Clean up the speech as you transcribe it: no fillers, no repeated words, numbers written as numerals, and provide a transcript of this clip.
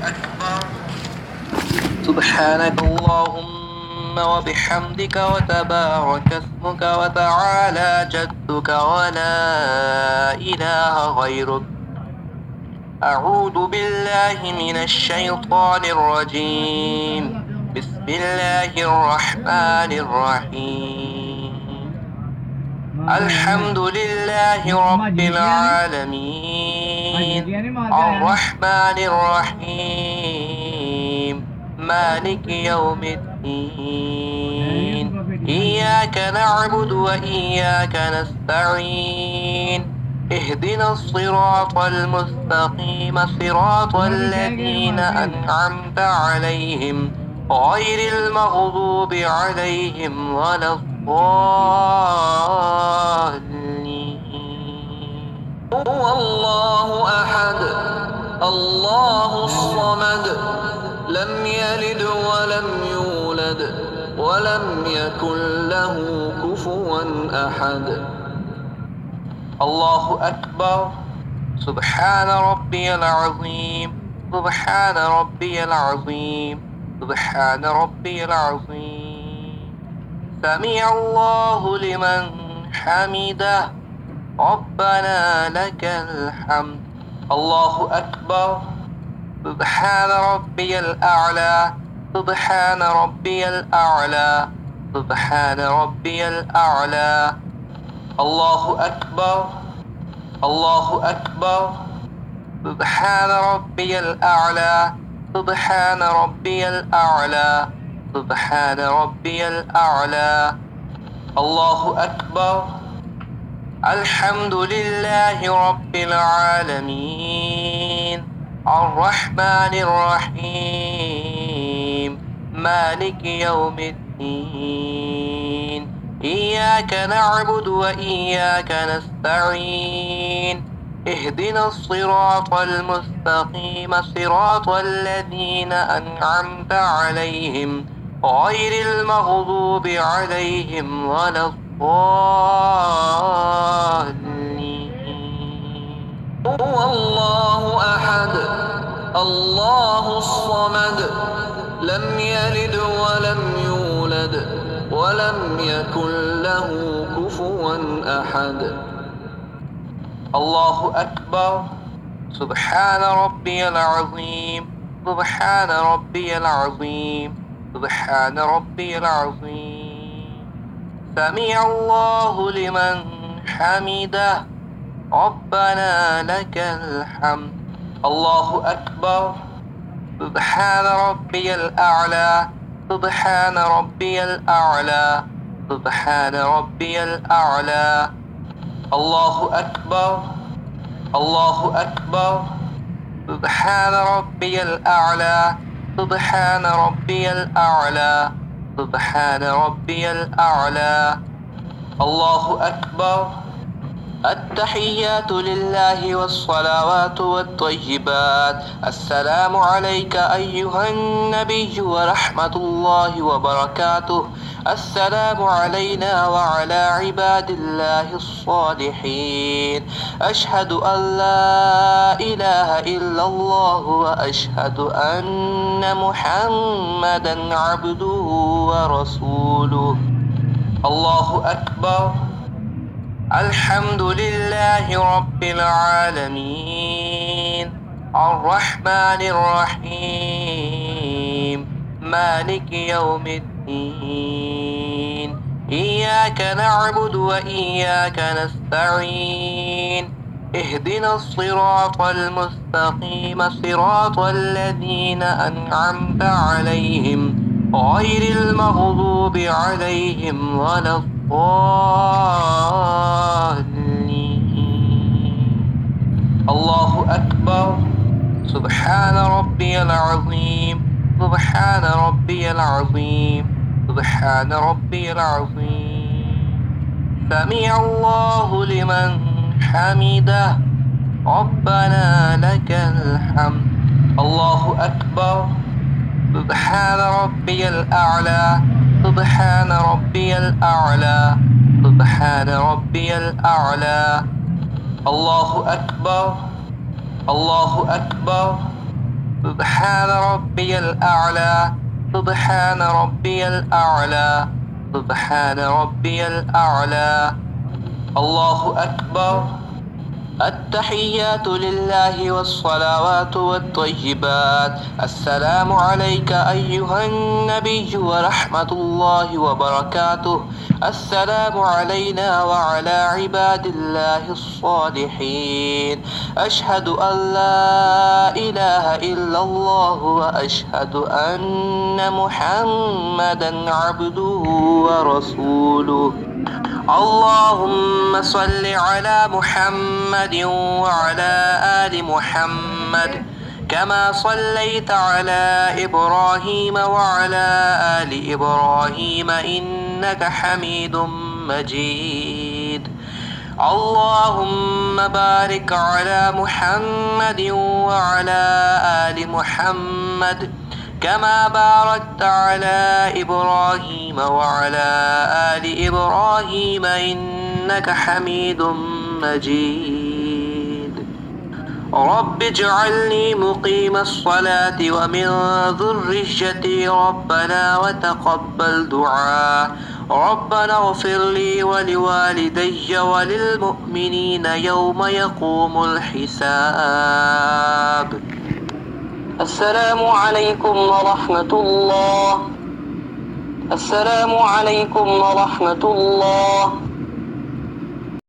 أكبر. سبحانك اللهم وبحمدك وتبارك اسمك وتعالى جدك ولا إله غيرك. أعوذ بالله من الشيطان الرجيم. بسم الله الرحمن الرحيم. الحمد لله رب العالمين الرحمن الرحيم مالك يوم الدين إياك نعبد وإياك نستعين اهدنا الصراط المستقيم صراط الذين أنعمت عليهم غير المغضوب عليهم ولا الضالين. هو الله أحد الله الصمد لم يلد ولم يولد ولم يكن له كفوا أحد. الله أكبر. سبحان ربي العظيم سبحان ربي العظيم سبحان ربي العظيم. سمع الله لمن حمده ربنا لك الحمد. الله أكبر. سبحان ربي الأعلى سبحان ربي الأعلى سبحان ربي الأعلى. الله أكبر الله أكبر. سبحان ربي الأعلى سبحان ربي الأعلى سبحان ربي الأعلى. الله أكبر. الحمد لله رب العالمين الرحمن الرحيم مالك يوم الدين إياك نعبد وإياك نستعين اهدنا الصراط المستقيم صراط الذين أنعمت عليهم غير المغضوب عليهم ولا الضالين. هو الله أحد الله الصمد لم يلد ولم يولد ولم يكن له كفوا أحد. الله أكبر. سبحان ربي العظيم سبحان ربي العظيم سبحان ربي العظيم. سمع الله لمن حمده ربنا لك الحمد. الله أكبر. سبحان ربي الأعلى سبحان ربي الأعلى سبحان ربي الأعلى. الله أكبر الله أكبر. سبحان ربي الأعلى سبحان ربي الأعلى سبحان ربي الأعلى. الله أكبر. التحيات لله والصلوات والطيبات. السلام عليك أيها النبي ورحمة الله وبركاته. السلام علينا وعلى عباد الله الصالحين. أشهد أن لا إله إلا الله وأشهد أن محمدا عبده ورسوله. الله أكبر. الحمد لله رب العالمين الرحمن الرحيم مالك يوم الدين إياك نعبد وإياك نستعين اهدنا الصراط المستقيم صراط الذين أنعمت عليهم غير المغضوب عليهم ولا الضالين. الله أكبر. سبحان ربي العظيم سبحان ربي العظيم سبحان ربي العظيم. سمع الله لمن حمده ربنا لك الحمد. الله أكبر. سبحان ربي الأعلى سبحان ربي الأعلى سبحان ربي الأعلى. الله أكبر الله أكبر. سبحان ربي الأعلى سبحان ربي الأعلى سبحان ربي الأعلى الله أكبر التحيات لله والصلوات والطيبات السلام عليك أيها النبي ورحمة الله وبركاته السلام علينا وعلى عباد الله الصالحين أشهد أن لا إله إلا الله وأشهد أن محمدا عبده ورسوله اللهم صل على محمد وعلى آل محمد كما صليت على إبراهيم وعلى آل إبراهيم إنك حميد مجيد اللهم بارك على محمد وعلى آل محمد كما باركت على إبراهيم وعلى آل إبراهيم إنك حميد مجيد رب اجعلني مقيم الصلاة ومن ذريتي ربنا وتقبل دعاء ربنا اغفر لي ولوالدي وللمؤمنين يوم يقوم الحساب السلام عليكم ورحمة الله السلام عليكم ورحمة الله